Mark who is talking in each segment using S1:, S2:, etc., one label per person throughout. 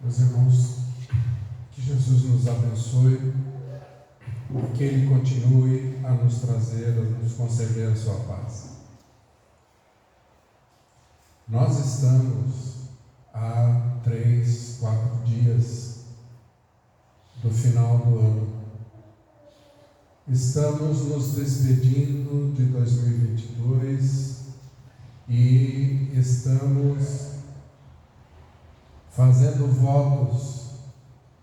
S1: Meus irmãos, que Jesus nos abençoe e que Ele continue a nos trazer, a nos conceder a sua paz. Nós estamos há 3, 4 dias do final do ano. Estamos nos despedindo de 2022 e estamos fazendo votos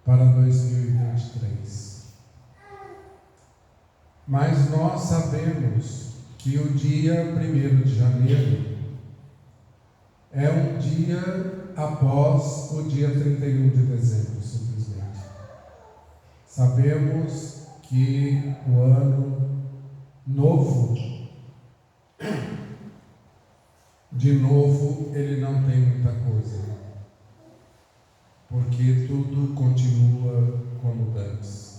S1: para 2023. Mas nós sabemos que o dia 1º de janeiro é um dia após o dia 31 de dezembro, simplesmente. Sabemos que o ano novo, de novo, ele não tem muita coisa, porque tudo continua como antes.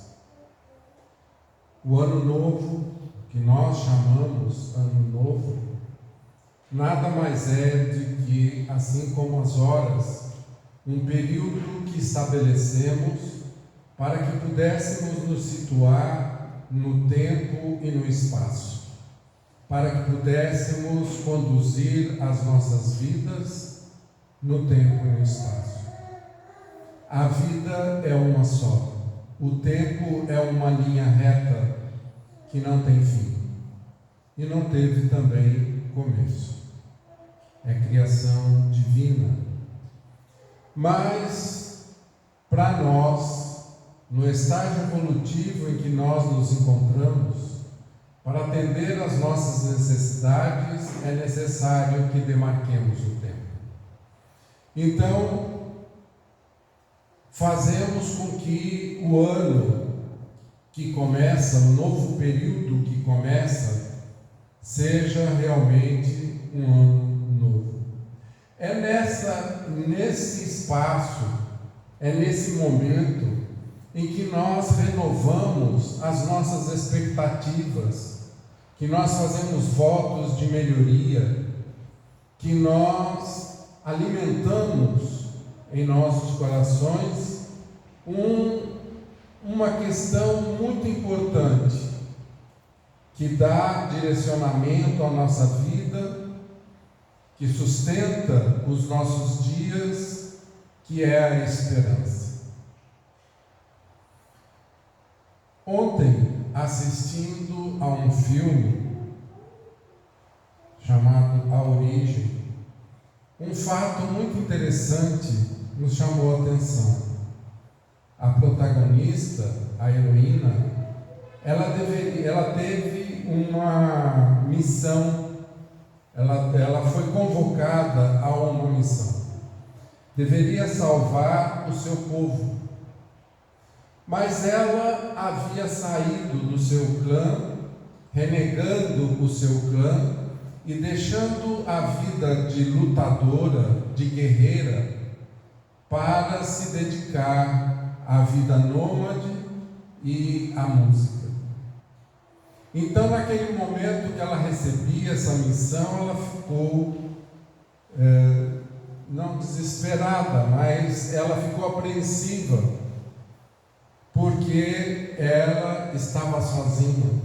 S1: O ano novo, que nós chamamos ano novo, nada mais é de que, assim como as horas, um período que estabelecemos para que pudéssemos nos situar no tempo e no espaço, para que pudéssemos conduzir as nossas vidas no tempo e no espaço. A vida é uma só. O tempo é uma linha reta que não tem fim e não teve também começo. É criação divina. Mas, para nós, no estágio evolutivo em que nós nos encontramos, para atender às nossas necessidades, é necessário que demarquemos o tempo. Então, fazemos com que o ano que começa, o novo período que começa, seja realmente um ano novo. É nesse espaço, é nesse momento em que nós renovamos as nossas expectativas, que nós fazemos votos de melhoria, que nós alimentamos em nossos corações uma questão muito importante que dá direcionamento à nossa vida, que sustenta os nossos dias, que é a esperança. Ontem, assistindo a um filme chamado A Origem, um fato muito interessante nos chamou a atenção. A protagonista, a heroína, ela teve uma missão, ela foi convocada a uma missão. Deveria salvar o seu povo. Mas ela havia saído do seu clã, renegando o seu clã e deixando a vida de lutadora, de guerreira, para se dedicar à vida nômade e à música. Então, naquele momento que ela recebia essa missão, ela ficou, não desesperada, mas ela ficou apreensiva, porque ela estava sozinha.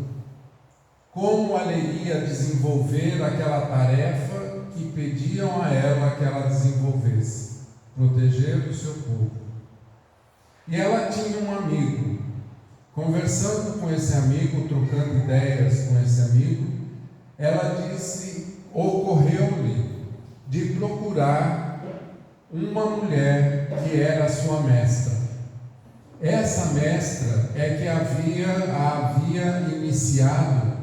S1: Como ela iria desenvolver aquela tarefa que pediam a ela que ela desenvolvesse? Proteger o seu povo. E ela tinha um amigo. Conversando com esse amigo, trocando ideias com esse amigo, ela disse, ocorreu-lhe de procurar uma mulher que era sua mestra. Essa mestra é que a havia iniciado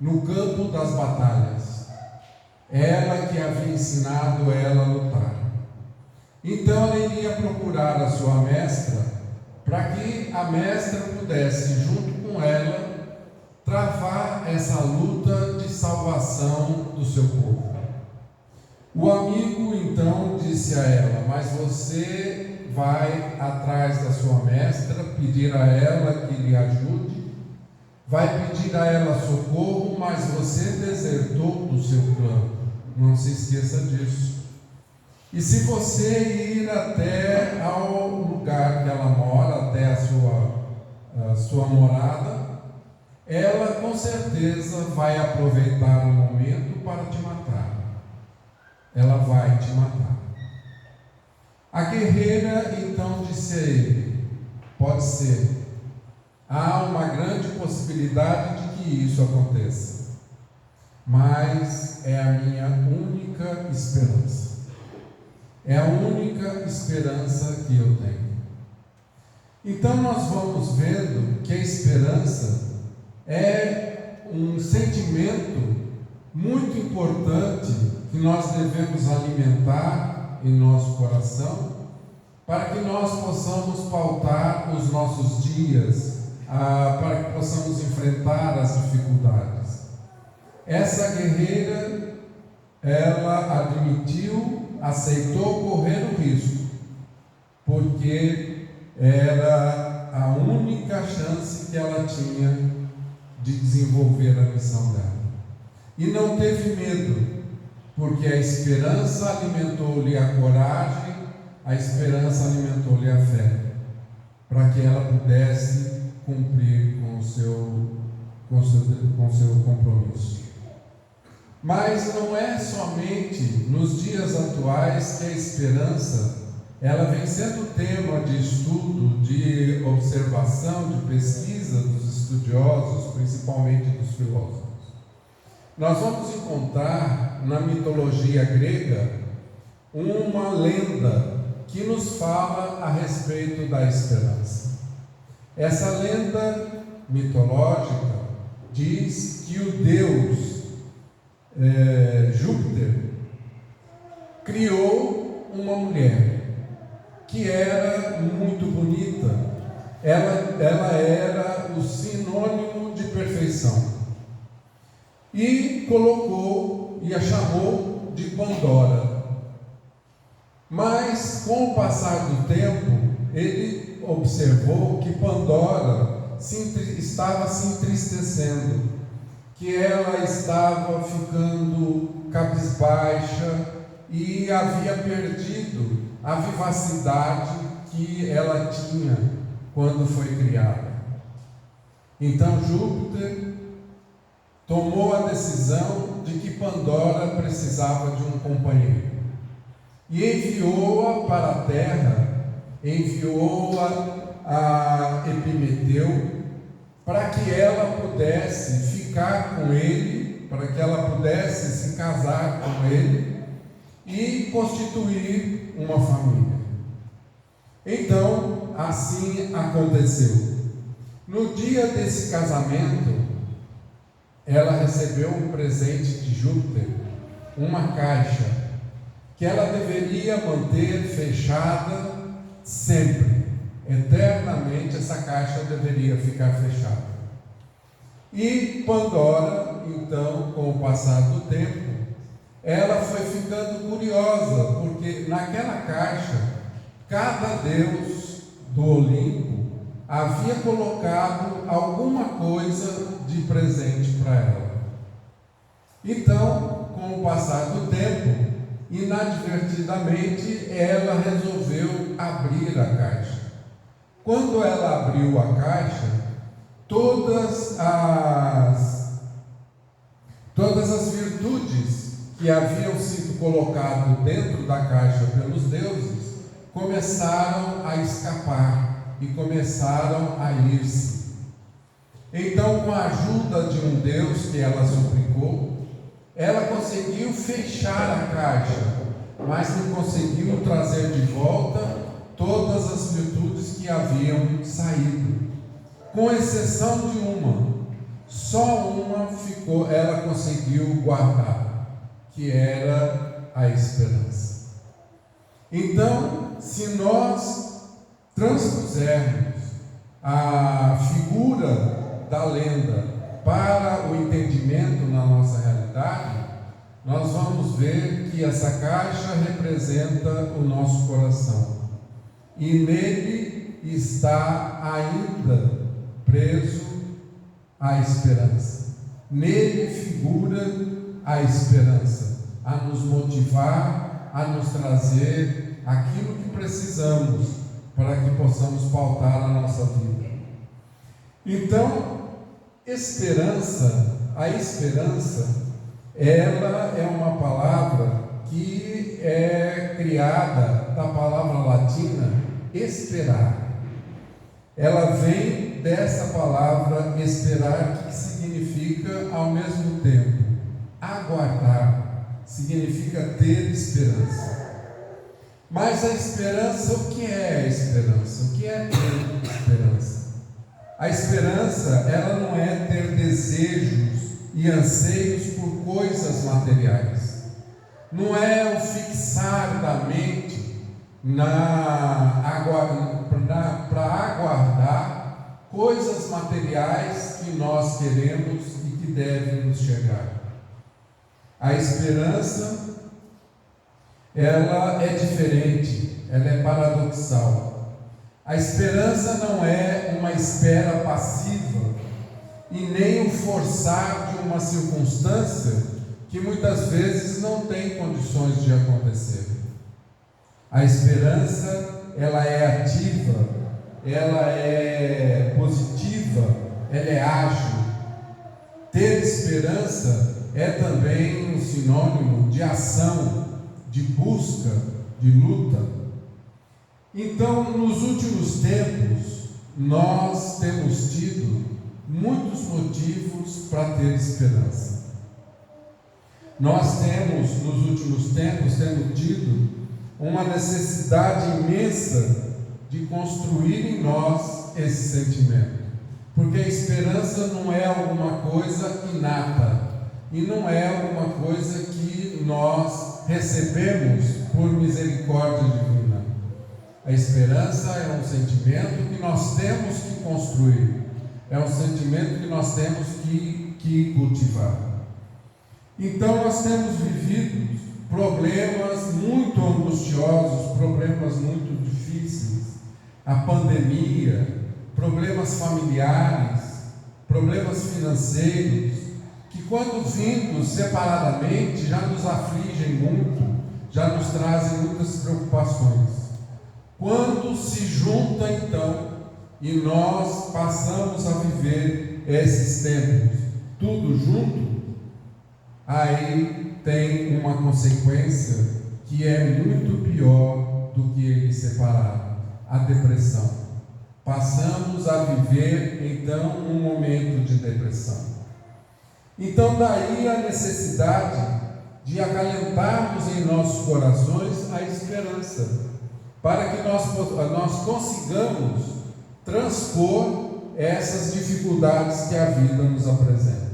S1: no campo das batalhas. Ela que havia ensinado ela a lutar. Então ela iria procurar a sua mestra para que a mestra pudesse, junto com ela, travar essa luta de salvação do seu povo. O amigo então disse a ela, mas você vai atrás da sua mestra, pedir a ela que lhe ajude, vai pedir a ela socorro, mas você desertou do seu clã. Não se esqueça disso. E se você ir até ao para sua morada, ela com certeza vai aproveitar o momento para te matar. Ela vai te matar. A guerreira então disse a ele: pode ser, há uma grande possibilidade de que isso aconteça, mas é a minha única esperança. É a única esperança que eu tenho. Então nós vamos vendo que a esperança é um sentimento muito importante que nós devemos alimentar em nosso coração, para que nós possamos pautar os nossos dias, para que possamos enfrentar as dificuldades. Essa guerreira, ela admitiu, aceitou correr o risco, porque era a única chance que ela tinha de desenvolver a missão dela. E não teve medo, porque a esperança alimentou-lhe a coragem, a esperança alimentou-lhe a fé, para que ela pudesse cumprir com o seu compromisso. Mas não é somente nos dias atuais que a esperança ela vem sendo tema de estudo, de observação, de pesquisa dos estudiosos, principalmente dos filósofos. Nós vamos encontrar na mitologia grega uma lenda que nos fala a respeito da esperança. Essa lenda mitológica diz que o deus Júpiter criou uma mulher que era muito bonita. Ela era o sinônimo de perfeição. E colocou e a chamou de Pandora. Mas com o passar do tempo, ele observou que Pandora estava se entristecendo, que ela estava ficando cabisbaixa e havia perdido a vivacidade que ela tinha quando foi criada. Então Júpiter tomou a decisão de que Pandora precisava de um companheiro e enviou-a para a terra, enviou-a a Epimeteu, para que ela pudesse ficar com ele, para que ela pudesse se casar com ele e constituir uma família. Então, assim aconteceu. No dia desse casamento, ela recebeu um presente de Júpiter, uma caixa, que ela deveria manter fechada sempre, eternamente. Essa caixa deveria ficar fechada. E Pandora, então, com o passar do tempo, ela foi ficando curiosa, porque naquela caixa, cada deus do Olimpo havia colocado alguma coisa de presente para ela. Então, com o passar do tempo, inadvertidamente, ela resolveu abrir a caixa. Quando ela abriu a caixa, todas as virtudes que haviam sido colocadas dentro da caixa pelos deuses começaram a escapar e começaram a ir-se. Então, com a ajuda de um deus que ela suplicou, ela conseguiu fechar a caixa, mas não conseguiu trazer de volta todas as virtudes que haviam saído, com exceção de uma. Só uma ela conseguiu guardar, que era a esperança. Então, se nós transpusermos a figura da lenda para o entendimento na nossa realidade, nós vamos ver que essa caixa representa o nosso coração, e nele está ainda preso a esperança. Nele figura a esperança, a nos motivar, a nos trazer aquilo que precisamos para que possamos pautar a nossa vida. Então, a esperança, ela é uma palavra que é criada da palavra latina esperar. Ela vem dessa palavra esperar, que significa ao mesmo tempo aguardar, significa ter esperança. Mas a esperança, o que é a esperança? O que é ter esperança? A esperança, ela não é ter desejos e anseios por coisas materiais. Não é o fixar da mente para aguardar coisas materiais que nós queremos e que devem nos chegar. A esperança, ela é diferente, ela é paradoxal. A esperança não é uma espera passiva e nem o forçar de uma circunstância que muitas vezes não tem condições de acontecer. A esperança, ela é ativa, ela é positiva, ela é ágil. Ter esperança é também um sinônimo de ação, de busca, de luta. Então, nos últimos tempos, nós temos tido muitos motivos para ter esperança. Nós temos, nos últimos tempos, tido uma necessidade imensa de construir em nós esse sentimento. Porque a esperança não é alguma coisa inata e não é alguma coisa que nós recebemos por misericórdia divina. A esperança é um sentimento que nós temos que construir, é um sentimento que nós temos que cultivar. Então nós temos vivido problemas muito angustiosos, problemas muito difíceis, a pandemia, problemas familiares, problemas financeiros, que quando vindos separadamente já nos afligem muito, já nos trazem muitas preocupações. Quando se junta então, e nós passamos a viver esses tempos, tudo junto, aí tem uma consequência que é muito pior do que ele separado, a depressão. Passamos a viver então um momento de depressão. Então daí a necessidade de acalentarmos em nossos corações a esperança, para que nós consigamos transpor essas dificuldades que a vida nos apresenta.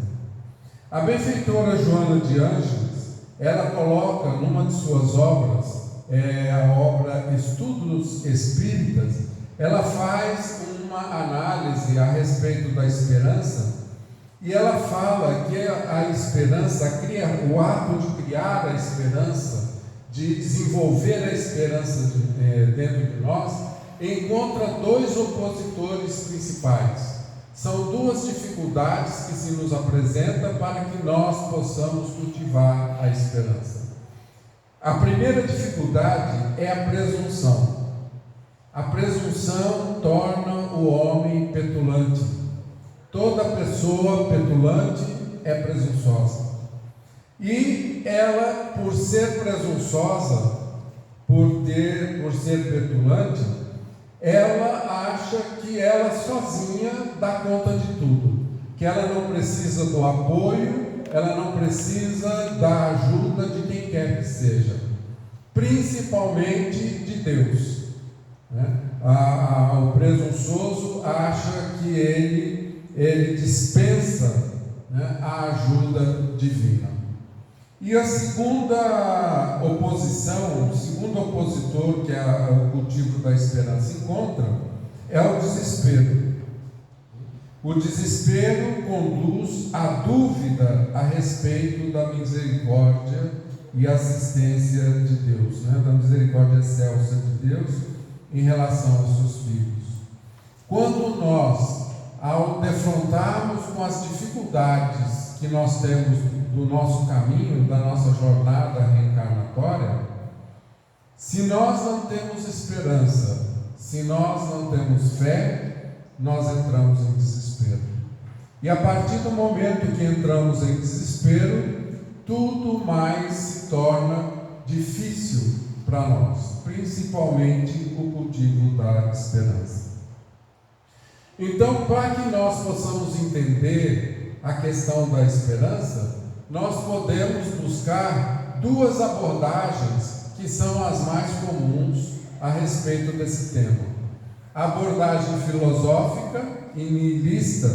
S1: A benfeitora Joana de Ângeles, ela coloca numa de suas obras, a obra Estudos Espíritas, ela faz uma análise a respeito da esperança, e ela fala que a esperança, o ato de criar a esperança, de desenvolver a esperança dentro de nós, encontra dois opositores principais. São duas dificuldades que se nos apresentam para que nós possamos cultivar a esperança. A primeira dificuldade é a presunção. A presunção torna o homem petulante. Toda pessoa petulante é presunçosa. E ela, por ser presunçosa, por ser petulante, ela acha que ela sozinha dá conta de tudo, que ela não precisa do apoio, ela não precisa da ajuda de quem quer que seja, principalmente de Deus, né? O presunçoso acha que ele dispensa, né, a ajuda divina. E a segunda oposição, o segundo opositor que o cultivo da esperança encontra, é o desespero. O desespero conduz à dúvida a respeito da misericórdia e assistência de Deus, né? Da misericórdia excelsa de Deus em relação aos seus filhos. Quando nós, ao defrontarmos com as dificuldades que nós temos do nosso caminho, da nossa jornada reencarnatória, se nós não temos esperança, se nós não temos fé, nós entramos em desespero. E a partir do momento que entramos em desespero, tudo mais se torna difícil para nós, principalmente o cultivo da esperança. Então, para que nós possamos entender a questão da esperança, nós podemos buscar duas abordagens que são as mais comuns a respeito desse tema. A abordagem filosófica e nihilista,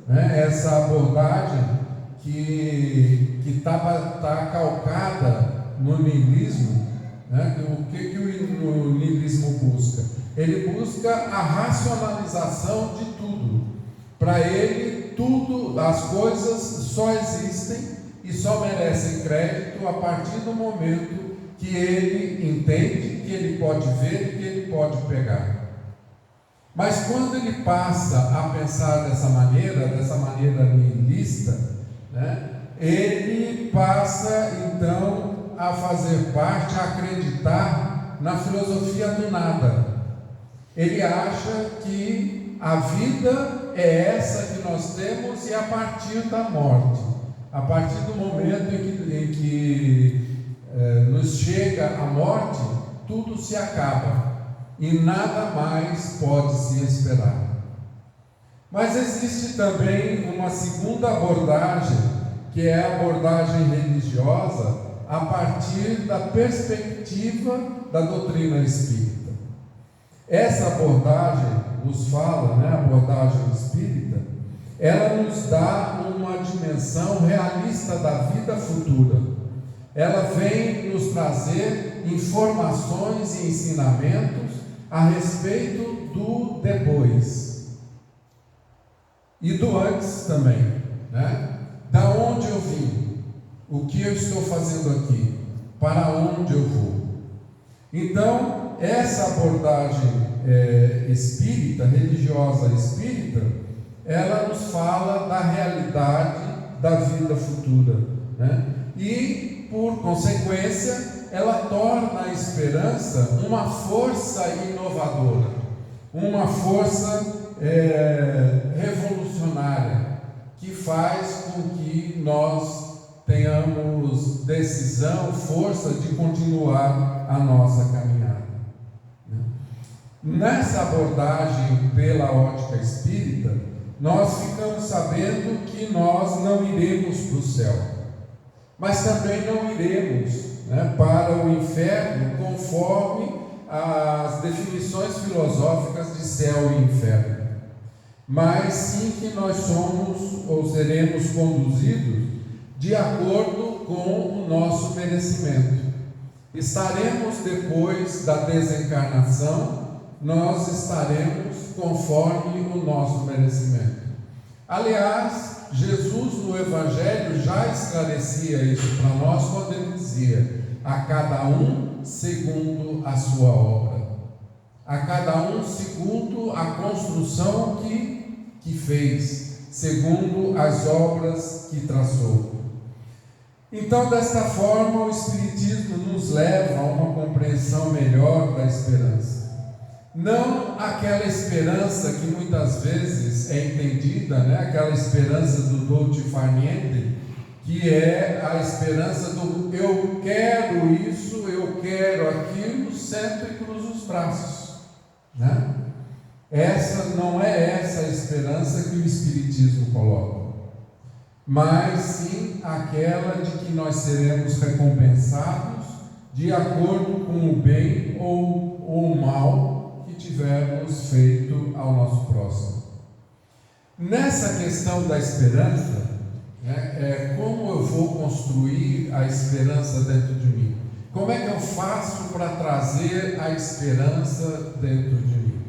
S1: essa abordagem que está calcada no nihilismo. O que o nihilismo busca? Ele busca a racionalização de tudo. Para ele, tudo, as coisas só existem e só merecem crédito a partir do momento que ele entende, que ele pode ver e que ele pode pegar. Mas quando ele passa a pensar dessa maneira nihilista, ele passa então a fazer parte, a acreditar na filosofia do nada. Ele acha que a vida é essa que nós temos e a partir da morte, a partir do momento em que nos chega a morte, tudo se acaba e nada mais pode se esperar. Mas existe também uma segunda abordagem, que é a abordagem religiosa, a partir da perspectiva da doutrina espírita. Essa abordagem nos fala, a abordagem espírita, ela nos dá uma dimensão realista da vida futura. Ela vem nos trazer informações e ensinamentos a respeito do depois e do antes também, Da onde eu vim, o que eu estou fazendo aqui, para onde eu vou. Então, essa abordagem espírita, religiosa espírita, ela nos fala da realidade da vida futura, E, por consequência, ela torna a esperança uma força inovadora, uma força revolucionária, que faz com que nós tenhamos decisão, força de continuar a nossa caminhada. Nessa abordagem pela ótica espírita, nós ficamos sabendo que nós não iremos para o céu, mas também não iremos para o inferno, conforme as definições filosóficas de céu e inferno, mas sim que nós somos ou seremos conduzidos de acordo com o nosso merecimento. Estaremos depois da desencarnação, nós estaremos conforme o nosso merecimento. Aliás, Jesus no Evangelho já esclarecia isso para nós quando ele dizia: a cada um segundo a sua obra, a cada um segundo a construção que fez, segundo as obras que traçou. Então, desta forma, o Espiritismo nos leva a uma compreensão melhor da esperança. Não aquela esperança que muitas vezes é entendida, aquela esperança do dolce far niente, que é a esperança do eu quero isso, eu quero aquilo, sento e cruzo os braços. Essa não é essa a esperança que o Espiritismo coloca, mas sim aquela de que nós seremos recompensados de acordo com o bem ou o mal que tivermos feito ao nosso próximo. Nessa questão da esperança, como eu vou construir a esperança dentro de mim? Como é que eu faço para trazer a esperança dentro de mim?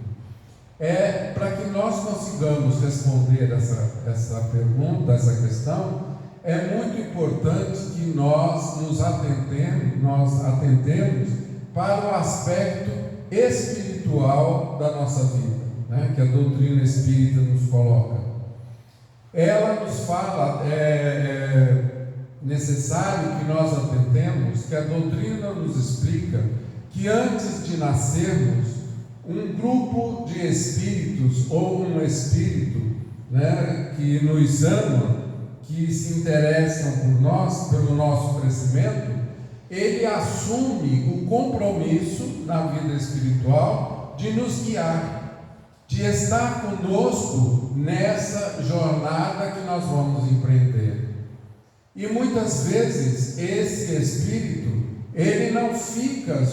S1: Para que nós consigamos responder essa pergunta, essa questão, é muito importante que nós atentemos para o aspecto espiritual da nossa vida, que a doutrina espírita nos coloca. Ela nos fala, é necessário que nós atentemos, que a doutrina nos explica que antes de nascermos, um grupo de espíritos ou um espírito, né, que nos ama, que se interessam por nós, pelo nosso crescimento, ele assume o compromisso na vida espiritual de nos guiar, de estar conosco nessa jornada que nós vamos empreender. E muitas vezes esse espírito, ele não fica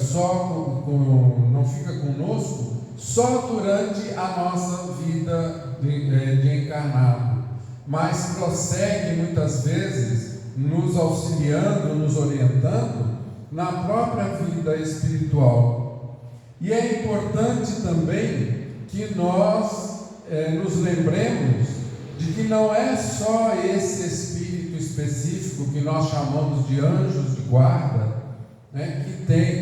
S1: conosco só durante a nossa vida de encarnado, mas prossegue muitas vezes nos auxiliando, nos orientando na própria vida espiritual. E é importante também que nós nos lembremos de que não é só esse espírito específico que nós chamamos de anjos de guarda, né,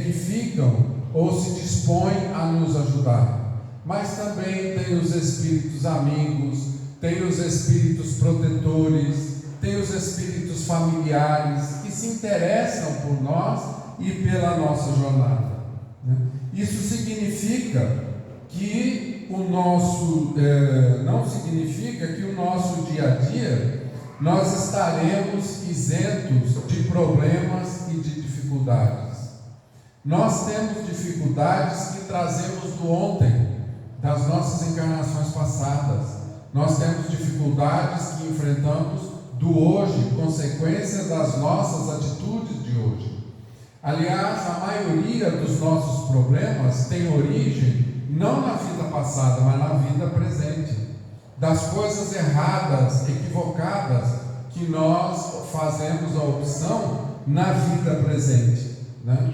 S1: que ficam ou se dispõem a nos ajudar, mas também tem os espíritos amigos, tem os espíritos protetores, tem os espíritos familiares que se interessam por nós e pela nossa jornada, né? Isso significa que não significa que o nosso dia a dia nós estaremos isentos de problemas e de dificuldades. Nós temos dificuldades que trazemos do ontem, das nossas encarnações passadas. Nós temos dificuldades que enfrentamos do hoje, consequência das nossas atitudes de hoje. Aliás, a maioria dos nossos problemas tem origem não na vida passada, mas na vida presente, das coisas erradas, equivocadas que nós fazemos a opção na vida presente, né?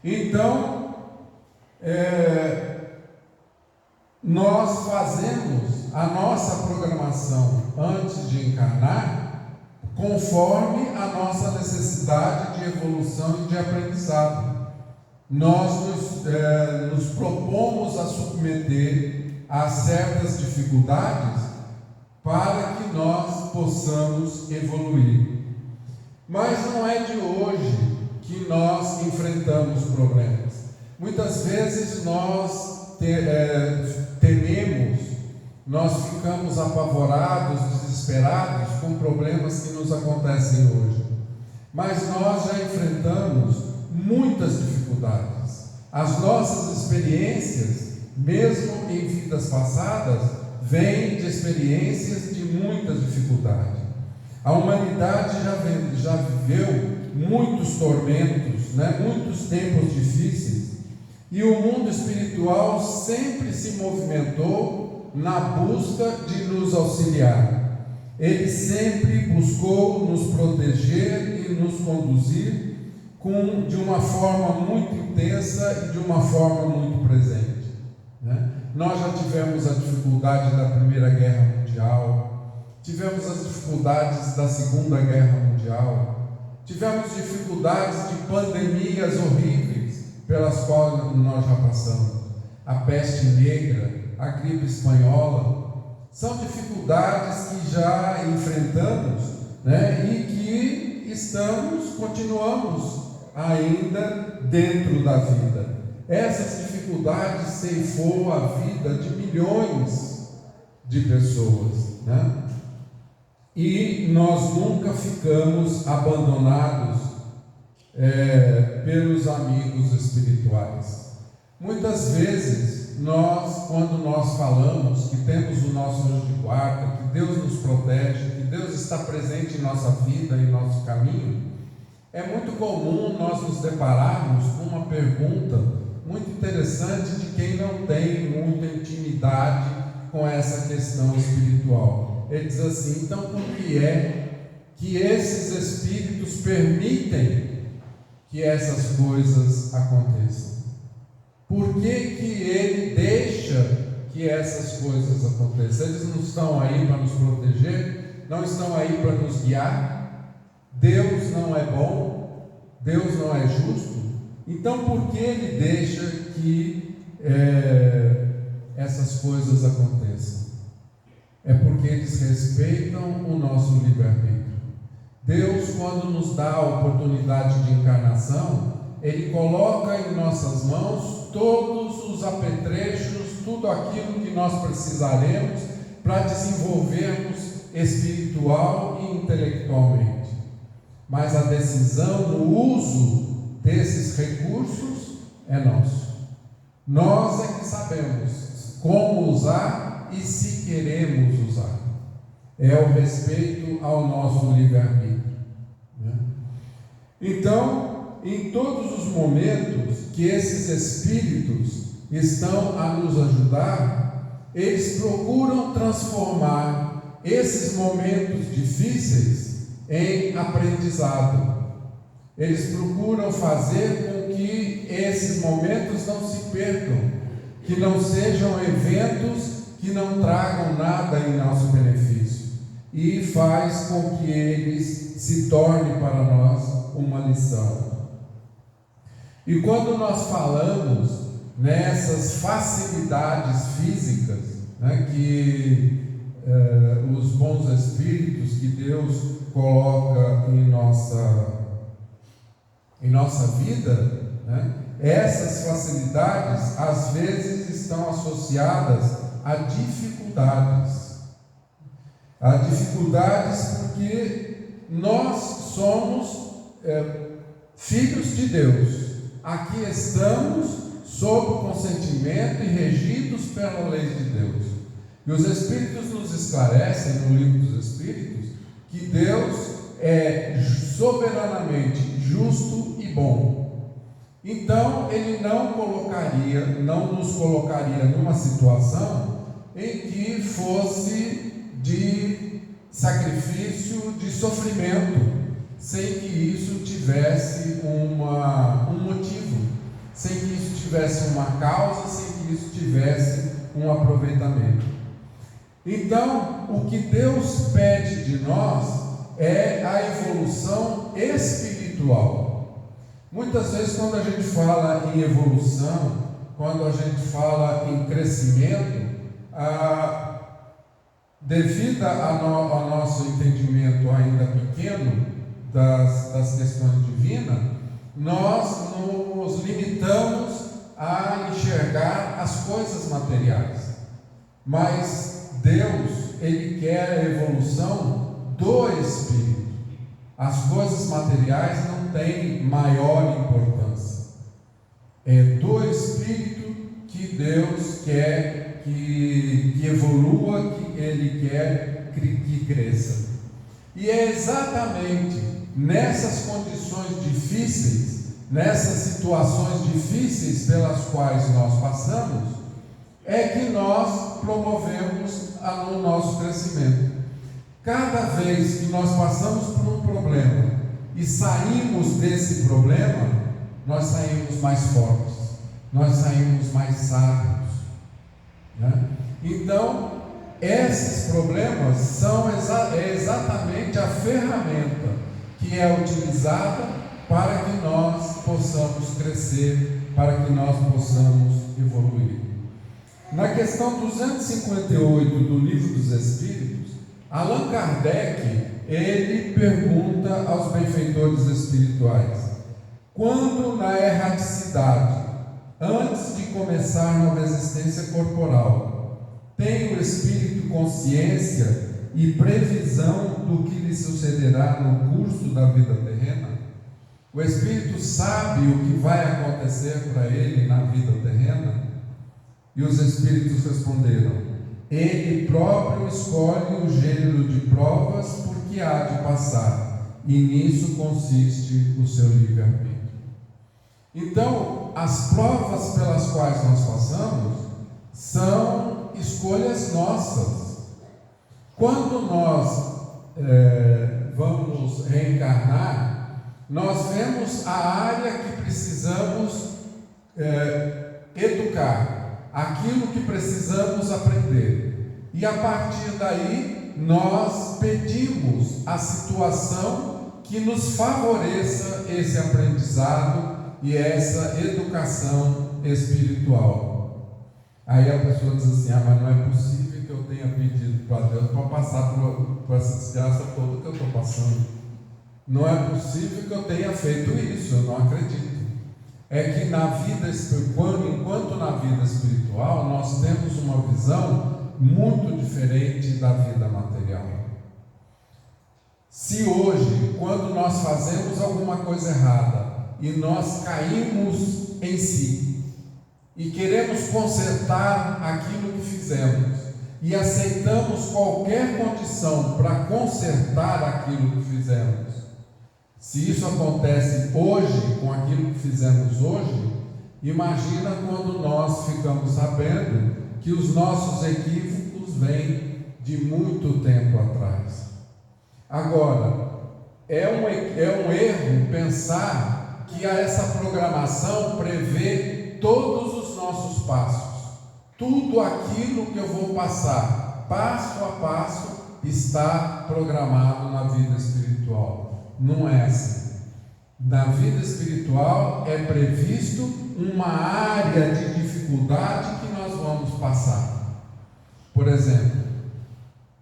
S1: Então, nós fazemos a nossa programação antes de encarnar conforme a nossa necessidade de evolução e de aprendizado. Nós nos propomos a submeter a certas dificuldades para que nós possamos evoluir. Mas não é de hoje que nós enfrentamos problemas. Muitas vezes nós tememos, nós ficamos apavorados, desesperados com problemas que nos acontecem hoje. Mas nós já enfrentamos muitas dificuldades. As nossas experiências, mesmo em vidas passadas, vêm de experiências de muitas dificuldades. A humanidade já viveu muitos tormentos, né? Muitos tempos difíceis, e o mundo espiritual sempre se movimentou na busca de nos auxiliar. Ele sempre buscou nos proteger e nos conduzir de uma forma muito intensa e de uma forma muito presente, né? Nós já tivemos a dificuldade da Primeira Guerra Mundial, tivemos as dificuldades da Segunda Guerra Mundial, tivemos dificuldades de pandemias horríveis pelas quais nós já passamos, a peste negra, a gripe espanhola. São dificuldades que já enfrentamos, né, e que continuamos ainda dentro da vida. Essas dificuldades ceifou a vida de milhões de pessoas, né? E nós nunca ficamos abandonados pelos amigos espirituais. Muitas vezes quando nós falamos que temos o nosso anjo de guarda, que Deus nos protege, que Deus está presente em nossa vida, em nosso caminho, é muito comum nós nos depararmos com uma pergunta muito interessante de quem não tem muita intimidade com essa questão espiritual. Ele diz assim: então por que é que esses espíritos permitem que essas coisas aconteçam? Por que ele deixa que essas coisas aconteçam? Eles não estão aí para nos proteger, não estão aí para nos guiar. Deus não é bom, Deus não é justo. Então por que ele deixa que essas coisas aconteçam? É porque eles respeitam o nosso livre-arbítrio. Deus, quando nos dá a oportunidade de encarnação, Ele coloca em nossas mãos todos os apetrechos tudo aquilo que nós precisaremos para desenvolvermos espiritual e intelectualmente. Mas a decisão no uso desses recursos é nosso. Nós é que sabemos como usar e se queremos usar. É o respeito ao nosso livre-arbítrio, né? Então, em todos os momentos que esses espíritos estão a nos ajudar, eles procuram transformar esses momentos difíceis em aprendizado. Eles procuram fazer com que esses momentos não se percam, que não sejam eventos que não tragam nada em nosso benefício, e faz com que eles se tornem para nós uma lição. E quando nós falamos nessas facilidades físicas, né, que os bons espíritos que Deus coloca em nossa vida, né, essas facilidades às vezes estão associadas a dificuldades. A dificuldades porque nós somos filhos de Deus. Aqui estamos sob o consentimento e regidos pela lei de Deus. E os Espíritos nos esclarecem no Livro dos Espíritos que Deus é soberanamente justo e bom. Então, Ele não nos colocaria numa situação em que fosse de sacrifício, de sofrimento, sem que isso tivesse um motivo, sem que isso tivesse uma causa, sem que isso tivesse um aproveitamento. Então, o que Deus pede de nós é a evolução espiritual. Muitas vezes, quando a gente fala em evolução, quando a gente fala em crescimento, devido ao nosso entendimento ainda pequeno das questões divinas, nós nos limitamos a enxergar as coisas materiais. Mas Deus, Ele quer a evolução do Espírito. As coisas materiais não têm maior importância. É do Espírito que Deus quer que evolua, que Ele quer que cresça. E é exatamente nessas condições difíceis, nessas situações difíceis pelas quais nós passamos, é que nós promovemos o nosso crescimento. Cada vez que nós passamos por um problema e saímos desse problema, nós saímos mais fortes, nós saímos mais sábios, né? Então, esses problemas são exatamente a ferramenta que é utilizada para que nós possamos crescer, para que nós possamos evoluir. Na questão 258 do Livro dos Espíritos, Allan Kardec, ele pergunta aos benfeitores espirituais: quando na erraticidade, antes de começar nova existência corporal, tem o espírito consciência e previsão do que lhe sucederá no curso da vida terrena? O espírito sabe o que vai acontecer para ele na vida terrena? E os espíritos responderam: ele próprio escolhe o gênero de provas por que há de passar, e nisso consiste o seu livre-arbítrio. Então, as provas pelas quais nós passamos são escolhas nossas. Quando nós vamos reencarnar, nós vemos a área que precisamos educar, aquilo que precisamos aprender, e a partir daí nós pedimos a situação que nos favoreça esse aprendizado e essa educação espiritual. Aí a pessoa diz assim: mas não é possível que eu tenha pedido para Deus para passar por essa desgraça toda que eu estou passando. Não é possível que eu tenha feito isso, eu não acredito. é que enquanto na vida espiritual nós temos uma visão muito diferente da vida material. Se hoje, quando nós fazemos alguma coisa errada e nós caímos em si e queremos consertar aquilo que fizemos e aceitamos qualquer condição para consertar aquilo que fizemos, se isso acontece hoje com aquilo que fizemos hoje, imagina quando nós ficamos sabendo que os nossos equívocos vêm de muito tempo atrás. Agora, é um erro pensar que essa programação prevê todos os nossos passos. Tudo aquilo que eu vou passar, passo a passo, está programado na vida espiritual. Não é assim. Na vida espiritual é previsto uma área de dificuldade que nós vamos passar. Por exemplo,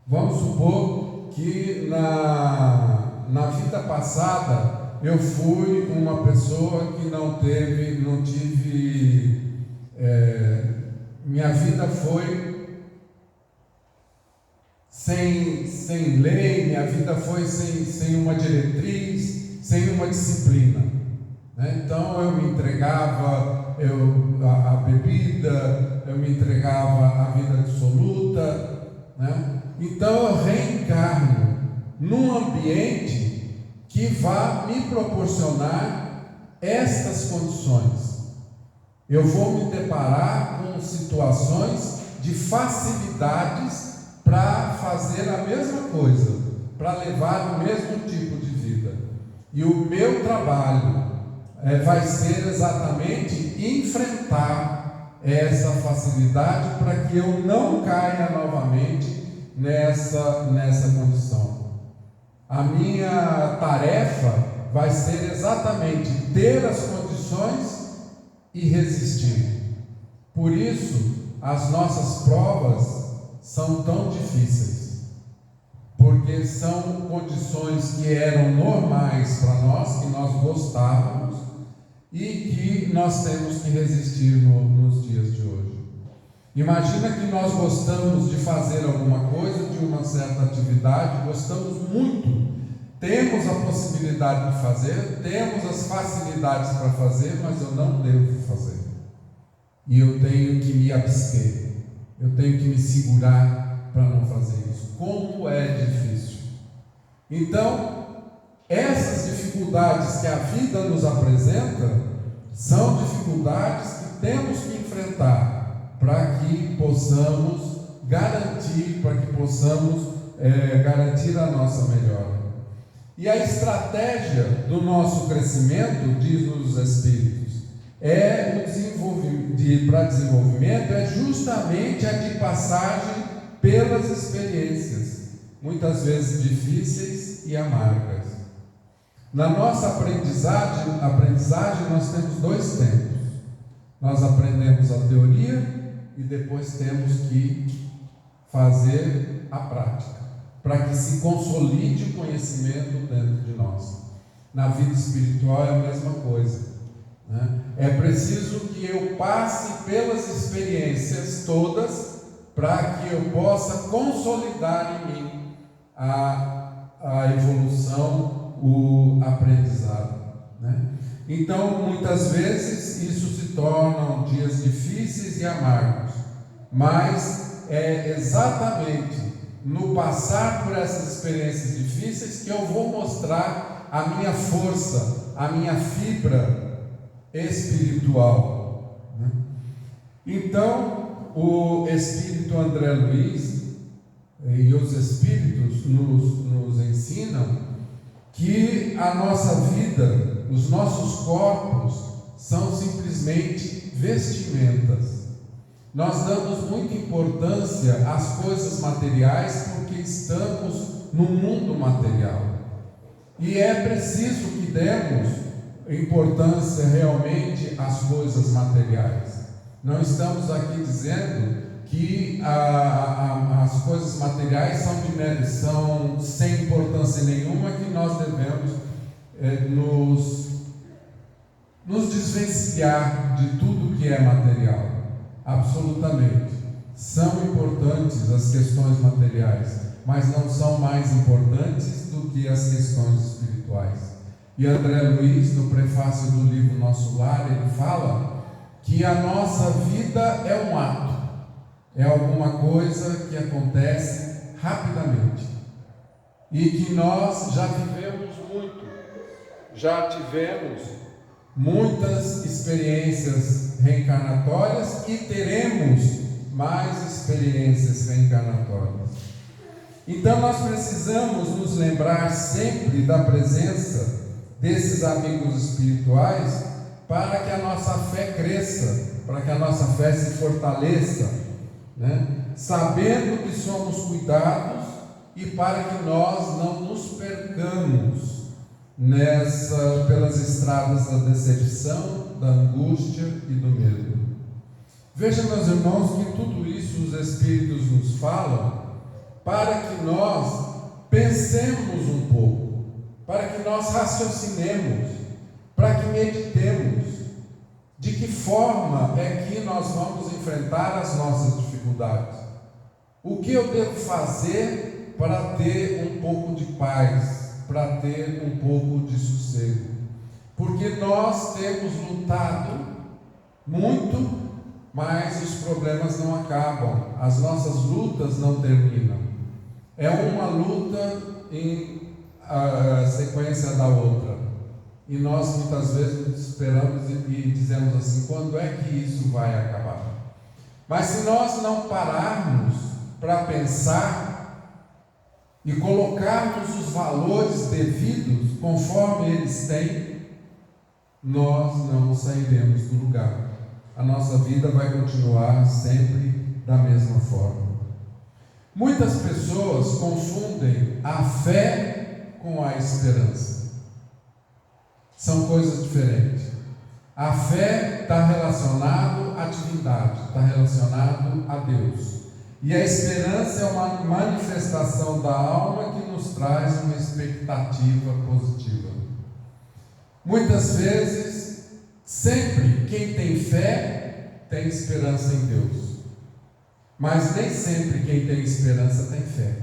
S1: vamos supor que na vida passada eu fui uma pessoa que minha vida foi sem lei, minha vida foi sem uma diretriz, sem uma disciplina, né? Então eu me entregava a bebida, eu me entregava à vida absoluta, né? Então eu reencarno num ambiente que vai me proporcionar estas condições. Eu vou me deparar com situações de facilidades para fazer a mesma coisa, para levar o mesmo tipo de vida. E o meu trabalho vai ser exatamente enfrentar essa facilidade para que eu não caia novamente nessa condição. A minha tarefa vai ser exatamente ter as condições e resistir. Por isso, as nossas provas são tão difíceis, porque são condições que eram normais para nós, que nós gostávamos e que nós temos que resistir nos dias de hoje. Imagina que nós gostamos de fazer alguma coisa, de uma certa atividade, gostamos muito, temos a possibilidade de fazer, temos as facilidades para fazer, mas eu não devo fazer. E eu tenho que me abster. Eu tenho que me segurar para não fazer isso. Como é difícil. Então, essas dificuldades que a vida nos apresenta são dificuldades que temos que enfrentar para que possamos garantir a nossa melhora. E a estratégia do nosso crescimento, diz-nos os Espíritos, para desenvolvimento é justamente a de passagem pelas experiências, muitas vezes difíceis e amargas. Na nossa aprendizagem nós temos dois tempos. Nós aprendemos a teoria e depois temos que fazer a prática, para que se consolide o conhecimento dentro de nós. Na vida espiritual é a mesma coisa. É preciso que eu passe pelas experiências todas para que eu possa consolidar em mim a evolução, o aprendizado, né? Então, muitas vezes isso se tornam dias difíceis e amargos, mas é exatamente no passar por essas experiências difíceis que eu vou mostrar a minha força, a minha fibra espiritual, né? Então, o Espírito André Luiz e os Espíritos nos ensinam que a nossa vida, os nossos corpos, são simplesmente vestimentas. Nós damos muita importância às coisas materiais porque estamos no mundo material. E é preciso que demos importância realmente às coisas materiais. Não estamos aqui dizendo que as coisas materiais são sem importância nenhuma, que nós devemos nos desvencilhar de tudo que é material. Absolutamente. São importantes as questões materiais, mas não são mais importantes do que as questões espirituais. E André Luiz, no prefácio do livro Nosso Lar, ele fala que a nossa vida é um ato, é alguma coisa que acontece rapidamente e que nós já vivemos muito, já tivemos muitas experiências reencarnatórias e teremos mais experiências reencarnatórias. Então nós precisamos nos lembrar sempre da presença desses amigos espirituais para que a nossa fé cresça, para que a nossa fé se fortaleça, né? Sabendo que somos cuidados e para que nós não nos percamos pelas estradas da decepção, da angústia e do medo. Veja, meus irmãos, que tudo isso os Espíritos nos falam para que nós pensemos um pouco, para que nós raciocinemos, para que meditemos de que forma é que nós vamos enfrentar as nossas dificuldades. O que eu devo fazer para ter um pouco de paz, para ter um pouco de sossego? Porque nós temos lutado muito, mas os problemas não acabam, as nossas lutas não terminam. É uma luta em sequência da outra. E nós muitas vezes esperamos e dizemos assim: quando é que isso vai acabar? Mas se nós não pararmos para pensar e colocarmos os valores devidos conforme eles têm, nós não sairemos do lugar. A nossa vida vai continuar sempre da mesma forma. Muitas pessoas confundem a fé com a esperança. São coisas diferentes. A fé está relacionado à divindade, está relacionado a Deus. E a esperança é uma manifestação da alma que nos traz uma expectativa positiva. Muitas vezes, sempre quem tem fé tem esperança em Deus. Mas nem sempre quem tem esperança tem fé.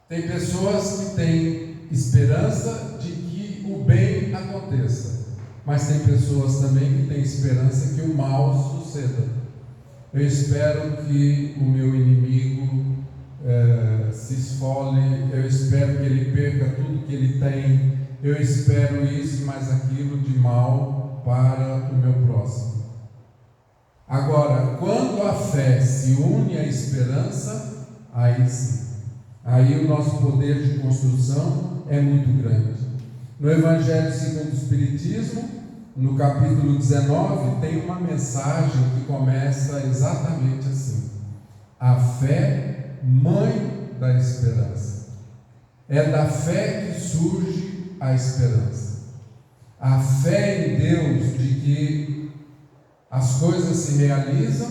S1: Tem pessoas que têm esperança de que o bem aconteça, mas tem pessoas também que têm esperança que o mal suceda. Eu espero que o meu inimigo se esfole, eu espero que ele perca tudo que ele tem, eu espero isso e mais aquilo de mal para o meu próximo. Agora, quando a fé se une à esperança, aí sim, aí o nosso poder de construção é muito grande. No Evangelho segundo o Espiritismo, no capítulo 19, tem uma mensagem que começa exatamente assim: a fé, mãe da esperança. É da fé que surge a esperança. A fé em Deus de que as coisas se realizam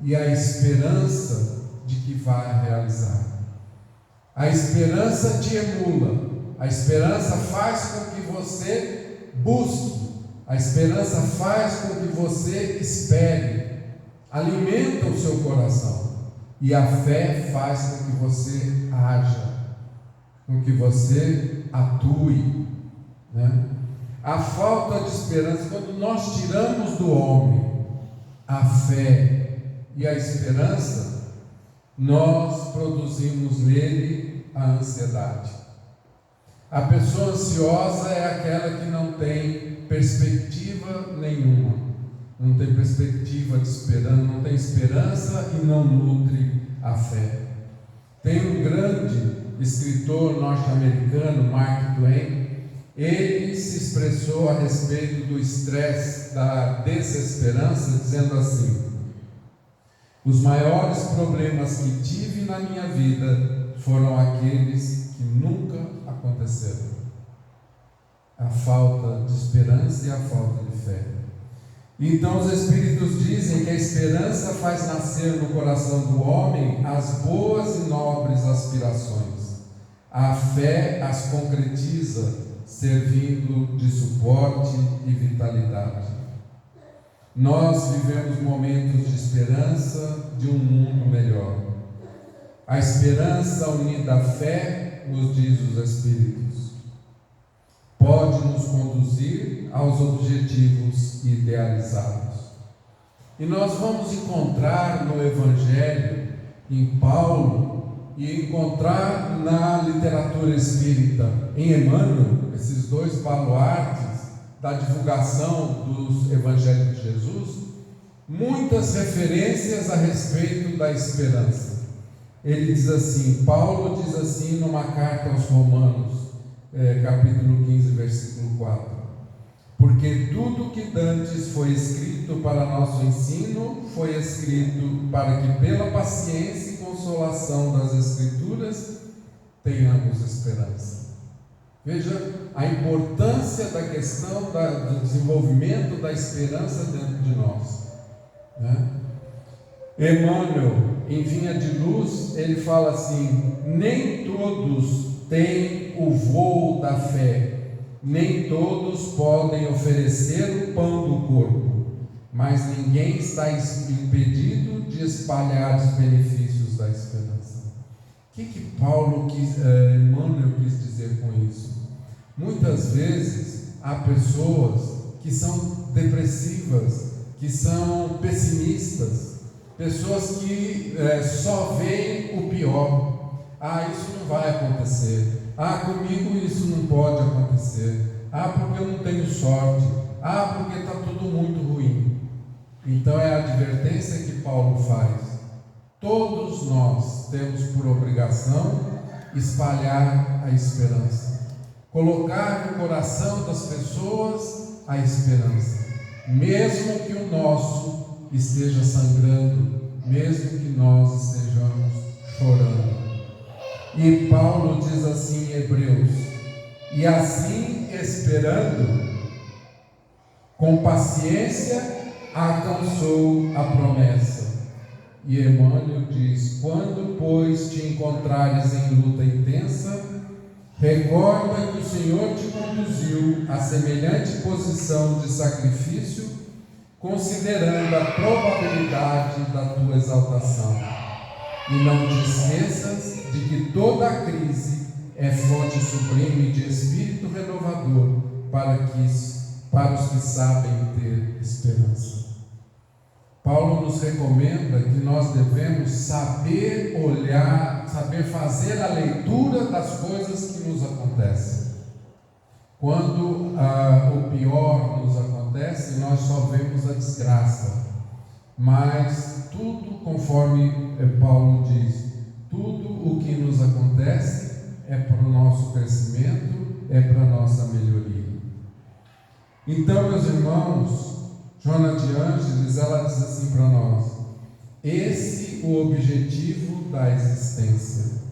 S1: e a esperança de que vai realizar. A esperança te emula, a esperança faz com que você busque, a esperança faz com que você espere, alimenta o seu coração, e a fé faz com que você haja, com que você atue, né? A falta de esperança, quando nós tiramos do homem a fé e a esperança, nós produzimos nele a ansiedade. A pessoa ansiosa é aquela que não tem perspectiva nenhuma, não tem perspectiva de esperança, não tem esperança e não nutre a fé. Tem um grande escritor norte-americano, Mark Twain. Ele se expressou a respeito do estresse, da desesperança, dizendo assim: os maiores problemas que tive na minha vida foram aqueles que nunca aconteceram. A falta de esperança e a falta de fé. Então os Espíritos dizem que a esperança faz nascer no coração do homem as boas e nobres aspirações. A fé as concretiza servindo de suporte e vitalidade. Nós vivemos momentos de esperança de um mundo melhor. A esperança unida à fé, nos diz os Espíritos, pode nos conduzir aos objetivos idealizados. E nós vamos encontrar no Evangelho, em Paulo, e encontrar na literatura espírita, em Emmanuel, esses dois baluartes da divulgação dos Evangelhos de Jesus, muitas referências a respeito da esperança. Ele diz assim, Paulo diz assim numa carta aos Romanos, capítulo 15, versículo 4: porque tudo que dantes foi escrito para nosso ensino, foi escrito para que pela paciência e consolação das Escrituras tenhamos esperança. Veja a importância da questão do desenvolvimento da esperança dentro de nós, né? Emmanuel, em Vinha de Luz, ele fala assim: nem todos têm o voo da fé, nem todos podem oferecer o pão do corpo, mas ninguém está impedido de espalhar os benefícios da esperança. O que Emmanuel quis dizer com isso? Muitas vezes há pessoas que são depressivas, que são pessimistas, pessoas que só veem o pior. Isso não vai acontecer. Comigo isso não pode acontecer. Porque eu não tenho sorte. Porque está tudo muito ruim. Então é a advertência que Paulo faz. Todos nós temos por obrigação espalhar a esperança, colocar no coração das pessoas a esperança, mesmo que o nosso esteja sangrando, mesmo que nós estejamos chorando. E Paulo diz assim em Hebreus: e assim esperando, com paciência alcançou a promessa. E Emmanuel diz: quando, pois, te encontrares em luta intensa, recorda que o Senhor te conduziu a semelhante posição de sacrifício, considerando a probabilidade da tua exaltação. E não te esqueças de que toda a crise é fonte sublime de espírito renovador para os que sabem ter esperança. Paulo nos recomenda que nós devemos saber olhar, saber fazer a leitura das coisas que nos acontecem. Quando o pior nos acontece, nós só vemos a desgraça. Mas tudo, conforme Paulo diz, tudo o que nos acontece é para o nosso crescimento, é para a nossa melhoria. Então, meus irmãos, Joana de Ângeles, ela diz assim para nós: esse é o objetivo da existência.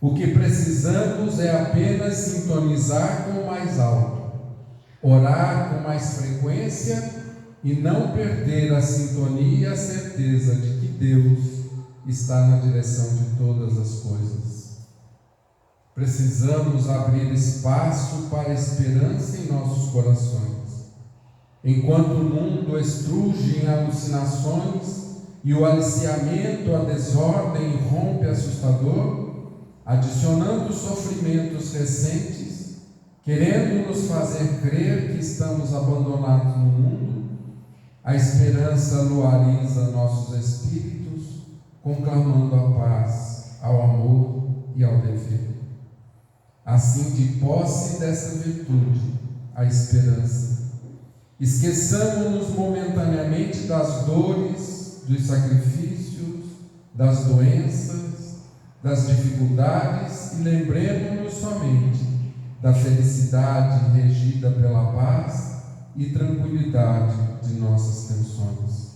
S1: O que precisamos é apenas sintonizar com o mais alto, orar com mais frequência e não perder a sintonia e a certeza de que Deus está na direção de todas as coisas. Precisamos abrir espaço para a esperança em nossos corações. Enquanto o mundo estruge em alucinações e o aliciamento, a desordem rompe assustador, adicionando sofrimentos recentes, querendo nos fazer crer que estamos abandonados no mundo, a esperança luariza nossos espíritos, conclamando a paz, ao amor e ao dever. Assim, de posse dessa virtude, a esperança, esqueçamos-nos momentaneamente das dores, dos sacrifícios, das doenças, das dificuldades e lembremos-nos somente da felicidade regida pela paz e tranquilidade de nossas tensões.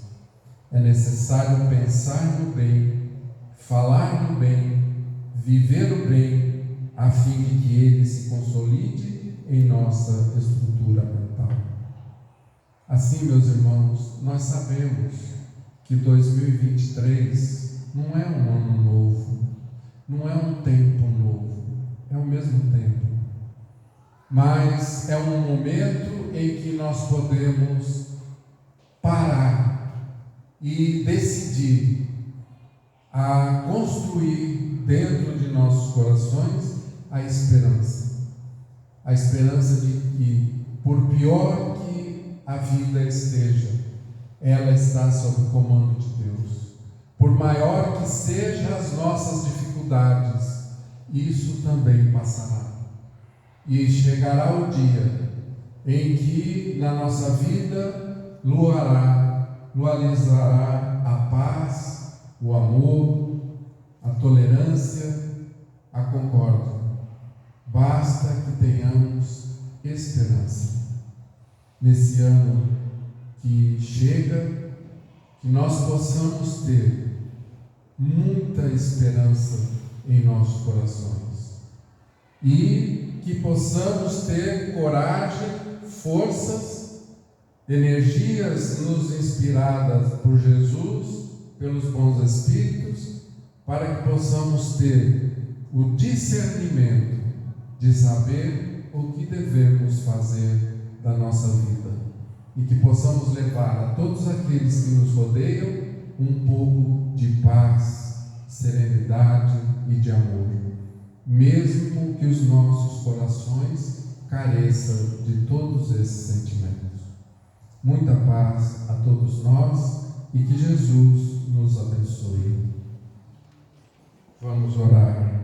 S1: É necessário pensar no bem, falar no bem, viver o bem, a fim de que ele se consolide em nossa estrutura mental. Assim, meus irmãos, nós sabemos que 2023 não é um ano novo, não é um tempo novo, é o mesmo tempo. mas é um momento em que nós podemos parar e decidir a construir dentro de nossos corações a esperança de que, por pior que a vida esteja, ela está sob o comando de Deus. Por maior que sejam as nossas dificuldades, isso também passará. E chegará o dia em que na nossa vida luarizará a paz, o amor, a tolerância, a concórdia. Basta que tenhamos esperança. Nesse ano que chega, que nós possamos ter muita esperança em nossos corações e que possamos ter coragem, forças, energias nos inspiradas por Jesus, pelos bons Espíritos, para que possamos ter o discernimento de saber o que devemos fazer da nossa vida e que possamos levar a todos aqueles que nos rodeiam um pouco de paz, serenidade e de amor, mesmo que os nossos corações careçam de todos esses sentimentos. Muita paz a todos nós e que Jesus nos abençoe. Vamos orar.